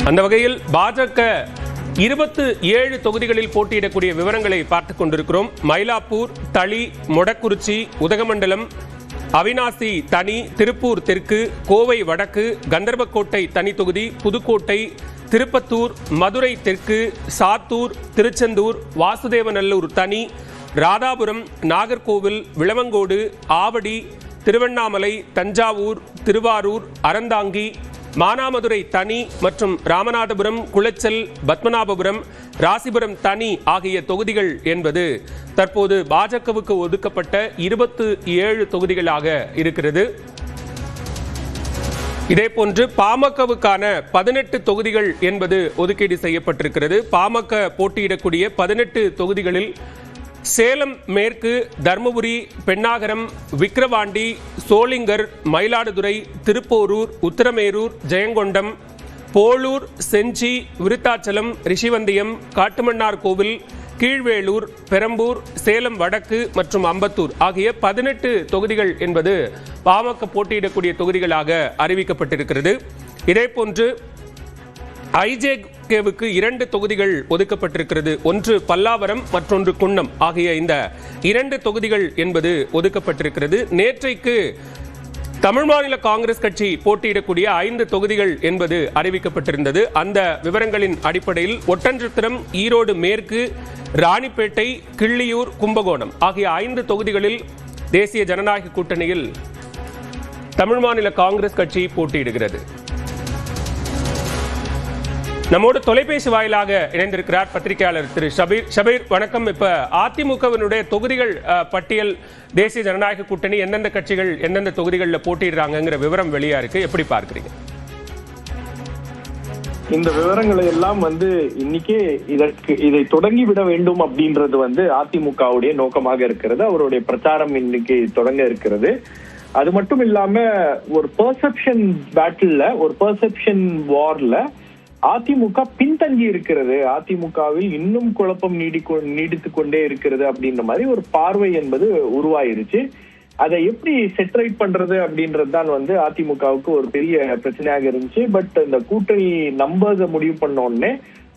அந்த வகையில் பாஜக 27 தொகுதிகளில் போட்டியிடக்கூடிய விவரங்களை பார்த்துக் கொண்டிருக்கிறோம். மயிலாப்பூர், தளி, மொடக்குறிச்சி, உதகமண்டலம், அவினாசி தனி, திருப்பூர் தெற்கு, கோவை வடக்கு, கந்தர்வக்கோட்டை தனி தொகுதி, புதுக்கோட்டை, திருப்பத்தூர், மதுரை தெற்கு, சாத்தூர், திருச்செந்தூர், வாசுதேவநல்லூர் தனி, ராதாபுரம், நாகர்கோவில், விளவங்கோடு, ஆவடி, திருவண்ணாமலை, தஞ்சாவூர், திருவாரூர், அறந்தாங்கி, மானாமதுரை தனி மற்றும் ராமநாதபுரம், குளச்சல், பத்மநாபபுரம், ராசிபுரம் தனி ஆகிய தொகுதிகள் என்பது தற்போது பாஜகவுக்கு ஒதுக்கப்பட்ட 27 தொகுதிகளாக இருக்கிறது. இதேபோன்று பாமகவுக்கான 18 தொகுதிகள் என்பது ஒதுக்கீடு செய்யப்பட்டிருக்கிறது. பாமக போட்டியிடக்கூடிய 18 தொகுதிகளில் சேலம் மேற்கு, தர்மபுரி, பெண்ணாகரம், விக்கிரவாண்டி, சோளிங்கர், மயிலாடுதுறை, திருப்போரூர், உத்தரமேரூர், ஜெயங்கொண்டம், போளூர், செஞ்சி, விருத்தாச்சலம், ரிஷிவந்தியம், காட்டுமன்னார் கோவில், கீழ்வேளூர், பெரம்பூர், சேலம் வடக்கு மற்றும் அம்பத்தூர் ஆகிய 18 தொகுதிகள் என்பது பாமக போட்டியிடக்கூடிய தொகுதிகளாக அறிவிக்கப்பட்டிருக்கிறது. இதேபோன்று ஐஜேகேவுக்கு 2 தொகுதிகள் ஒதுக்கப்பட்டிருக்கிறது. ஒன்று பல்லாவரம், மற்றொன்று குன்னம் ஆகிய இந்த 2 தொகுதிகள் என்பது ஒதுக்கப்பட்டிருக்கிறது. நேற்றைக்கு தமிழ் மாநில காங்கிரஸ் கட்சி போட்டியிடக்கூடிய 5 தொகுதிகள் என்பது அறிவிக்கப்பட்டிருந்தது. அந்த விவரங்களின் அடிப்படையில் ஒட்டன்சத்திரம், ஈரோடு மேற்கு, ராணிப்பேட்டை, கிள்ளியூர், கும்பகோணம் ஆகிய 5 தொகுதிகளில் தேசிய ஜனநாயக கூட்டணியில் தமிழ் மாநில காங்கிரஸ் கட்சி போட்டியிடுகிறது. நம்மோடு தொலைபேசி வாயிலாக இணைந்திருக்கிறார் பத்திரிகையாளர் திரு ஷபீர். வணக்கம். இப்ப அதிமுகவினுடைய தொகுதிகள் பட்டியல் தேசிய ஜனநாயக கூட்டணி எந்தெந்த கட்சிகள் எந்தெந்த தொகுதிகளில் போட்டியிடுறாங்கிற விவரம் வெளியா இருக்கு, எப்படி பார்க்கிறீங்க? இந்த விவரங்களை எல்லாம் இன்னைக்கே இதை தொடங்கி விட வேண்டும் அப்படின்றது அதிமுகவுடைய நோக்கமாக இருக்கிறது. அவருடைய பிரச்சாரம் இன்னைக்கு தொடங்க இருக்கிறது. அது மட்டும் இல்லாம ஒரு பெர்செப்ஷன் பேட்டில்ல, ஒரு பெர்செப்ஷன் வார்ல அதிமுக பின்தங்கி இருக்கிறது, அதிமுகவில் இன்னும் குழப்பம் நீடித்து கொண்டே இருக்கிறது அப்படின்ற மாதிரி ஒரு பார்வை என்பது உருவாயிருச்சு. அதை எப்படி செட்டரைட் பண்றது அப்படின்றதுதான் அதிமுகவுக்கு ஒரு பெரிய பிரச்சனையாக இருந்துச்சு. பட் இந்த கூட்டணி நம்பர்ஸை முடிவு பண்ண உடனே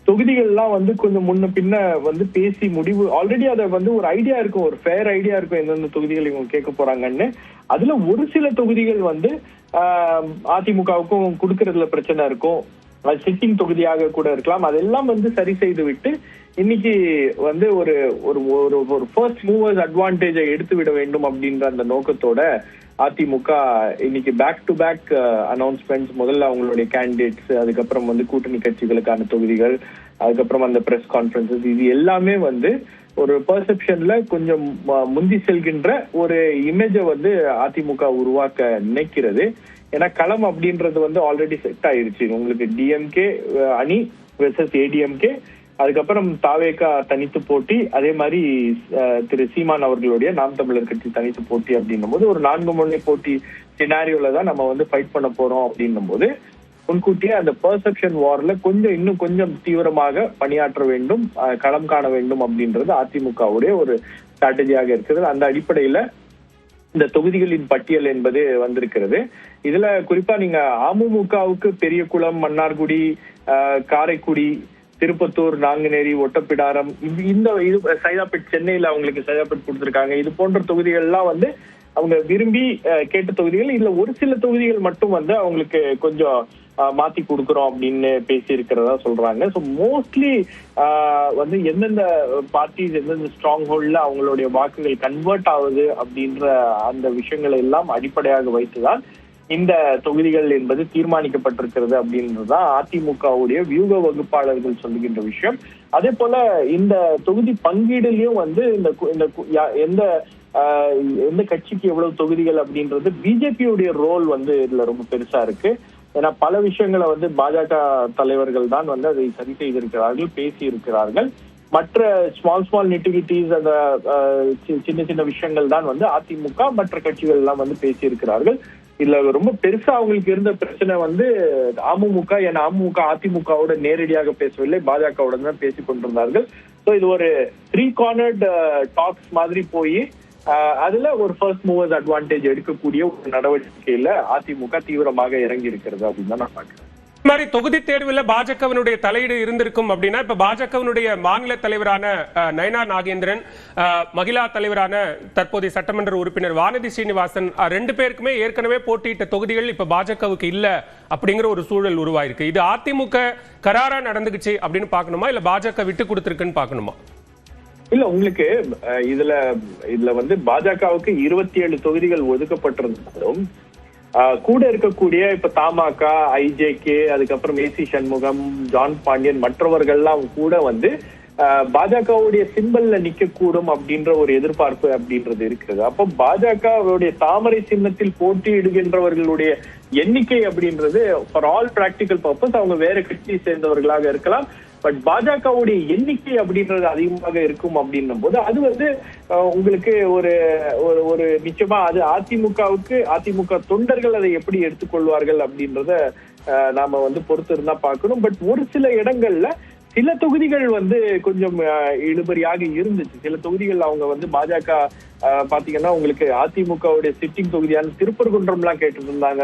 தொகுதிகள்லாம் கொஞ்சம் முன்ன பின்ன பேசி முடிவு ஆல்ரெடி அதை ஒரு ஐடியா இருக்கும், ஒரு ஃபேர் ஐடியா இருக்கும் எந்தெந்த தொகுதிகள் இவங்க கேட்க போறாங்கன்னு. அதுல ஒரு சில தொகுதிகள் அதிமுகவுக்கும் கொடுக்கறதுல பிரச்சனை இருக்கும், சிட்டிங் தொகுதியாக கூட இருக்கலாம். அதெல்லாம் சரி செய்து விட்டு இன்னைக்கு ஒரு ஒரு ஃபர்ஸ்ட் மூவர்ஸ் அட்வான்டேஜை எடுத்து விட வேண்டும் அப்படின்ற அந்த நோக்கத்தோட அதிமுக இன்னைக்கு பேக் டு பேக் அனௌன்ஸ்மெண்ட்ஸ், முதல்ல அவங்களுடைய கேண்டிடேட்ஸ், அதுக்கப்புறம் கூட்டணி கட்சிகளுக்கான தொகுதிகள், அதுக்கப்புறம் அந்த பிரஸ் கான்ஃபரன்சஸ், இது எல்லாமே ஒரு பெர்செப்ஷன்ல கொஞ்சம் முந்தி செல்கின்ற ஒரு இமேஜை அதிமுக உருவாக்க நினைக்கிறது. ஏன்னா களம் அப்படின்றது ஆல்ரெடி செட் ஆயிருச்சு. உங்களுக்கு டிஎம்கே அணி வெர்சஸ் ஏடிஎம்கே, அதுக்கப்புறம் தாவேகா தனித்து போட்டி, அதே மாதிரி திரு சீமான் அவர்களுடைய நாம் தமிழர் கட்சி தனித்து போட்டி அப்படின்னும் போது ஒரு 4 முனை போட்டி சினாரியோல தான் நம்ம ஃபைட் பண்ண போறோம் அப்படின்னும் போது முன்கூட்டியே அந்த பெர்செப்ஷன் வார்ல இன்னும் கொஞ்சம் தீவிரமாக பணியாற்ற வேண்டும், களம் காண வேண்டும் அப்படின்றது அதிமுகவுடைய ஒரு ஸ்ட்ராட்டஜியாக இருக்கிறது. அந்த அடிப்படையில இந்த தொகுதிகளின் பட்டியல் என்பது வந்திருக்கிறது. இதுல குறிப்பா நீங்க அமமுகவுக்கு பெரியகுளம், மன்னார்குடி, காரைக்குடி, திருப்பத்தூர், நாங்குநேரி, ஒட்டப்பிடாரம், இந்த சைதாப்பேட், சென்னையில அவங்களுக்கு சைதாப்பேட் கொடுத்திருக்காங்க. இது போன்ற தொகுதிகள் எல்லாம் அவங்க விரும்பி கேட்ட தொகுதிகள். இதுல ஒரு சில தொகுதிகள் மட்டும் அவங்களுக்கு கொஞ்சம் மாத்தி கொடுக்குறோம் அப்படின்னு பேசி இருக்கிறதா சொல்றாங்க. ஸோ மோஸ்ட்லி எந்தெந்த பார்ட்டிஸ் எந்தெந்த ஸ்ட்ராங் ஹோல்ட்ல அவங்களுடைய வாக்குகள் கன்வெர்ட் ஆகுது அப்படின்ற அந்த விஷயங்களை எல்லாம் அடிப்படையாக வைத்துதான் இந்த தொகுதிகள் என்பது தீர்மானிக்கப்பட்டிருக்கிறது அப்படின்றதுதான் அதிமுகவுடைய வியூக வகுப்பாளர்கள் சொல்லுகின்ற விஷயம். அதே போல இந்த தொகுதி பங்கீடுலயும் எந்த கட்சிக்கு எவ்வளவு தொகுதிகள் அப்படின்றது பிஜேபியுடைய ரோல் இதுல ரொம்ப பெருசா இருக்கு. ஏன்னா பல விஷயங்களை பாஜக தலைவர்கள் தான் அதை சரி செய்திருக்கிறார்கள், பேசி இருக்கிறார்கள். மற்ற ஸ்மால் நிட்டிவிட்டிஸ், அந்த சின்ன சின்ன விஷயங்கள் தான் அதிமுக மற்ற கட்சிகள் எல்லாம் பேசி இருக்கிறார்கள். இதுல ரொம்ப பெருசா அவங்களுக்கு இருந்த பிரச்சனை அமமுக. ஏன்னா அமமுக அதிமுகவோட நேரடியாக பேசவில்லை, பாஜகவுடன் தான் பேசிக் கொண்டிருந்தார்கள். ஸோ இது ஒரு 3 கார்னர்ட் டாக்ஸ் மாதிரி போய் அதுல ஒரு ஃபர்ஸ்ட் மூவர்ஸ் அட்வான்டேஜ் எடுக்கக்கூடிய ஒரு நடவடிக்கையில அதிமுக தீவிரமாக இறங்கி இருக்கிறது அப்படின்னு தான் நான் பாக்குறேன். மாதிரி தொகுதி தேர்வுல பாஜகவினுடைய தலையீடு இருந்திருக்கும் அப்படின்னா இப்ப பாஜகவினுடைய மாநில தலைவரான நயனா நாகேந்திரன், மகிழா தலைவரான தற்போதைய சட்டமன்ற உறுப்பினர் வானதி சீனிவாசன் 2 பேருக்குமே ஏற்கனவே போட்டியிட்ட தொகுதிகள் இப்ப பாஜகவுக்கு இல்ல அப்படிங்கிற ஒரு சூழல் உருவாயிருக்கு. இது அதிமுக கராரா நடந்துக்குச்சு அப்படின்னு பார்க்கணுமா, இல்ல பாஜக விட்டு கொடுத்திருக்குன்னு பார்க்கணுமா? இல்ல, உங்களுக்கு இதுல வந்து பாஜகவுக்கு 27 தொகுதிகள் ஒதுக்கப்பட்டிருந்தாலும் கூட இருக்கக்கூடிய இப்ப தமாக, ஐஜேகே, அதுக்கப்புறம் ஏசி சண்முகம், ஜான் பாண்டியன் மற்றவர்கள்லாம் கூட வந்து பாஜகவுடைய சிம்பல்ல நிக்க கூடும் அப்படின்ற ஒரு எதிர்பார்ப்பு அப்படின்றது இருக்கிறது. அப்போ பாஜகவுடைய தாமரை சின்னத்தில் போட்டியிடுகின்றவர்களுடைய எண்ணிக்கை அப்படின்றது ஃபார் ஆல் பிராக்டிகல் பர்பஸ் அவங்க வேற கட்சியை சேர்ந்தவர்களாக இருக்கலாம். பட் பாஜகவுடைய எண்ணிக்கை அப்படின்றது அதிகமாக இருக்கும் அப்படின்னும் போது அது வந்து உங்களுக்கு ஒரு ஒரு நிச்சயமா அது அதிமுக தொண்டர்கள் அதை எப்படி எடுத்துக்கொள்வார்கள் அப்படின்றத நாம வந்து பொறுத்து இருந்தா பார்க்கணும். பட் ஒரு சில இடங்கள்ல சில தொகுதிகள் வந்து கொஞ்சம் இழுபறியாக இருந்துச்சு. சில தொகுதிகள் அவங்க வந்து பாஜக பாத்தீங்கன்னா உங்களுக்கு அதிமுகவுடைய சிட்டிங் தொகுதியான திருப்பரங்குன்றம் எல்லாம் கேட்டு இருந்தாங்க.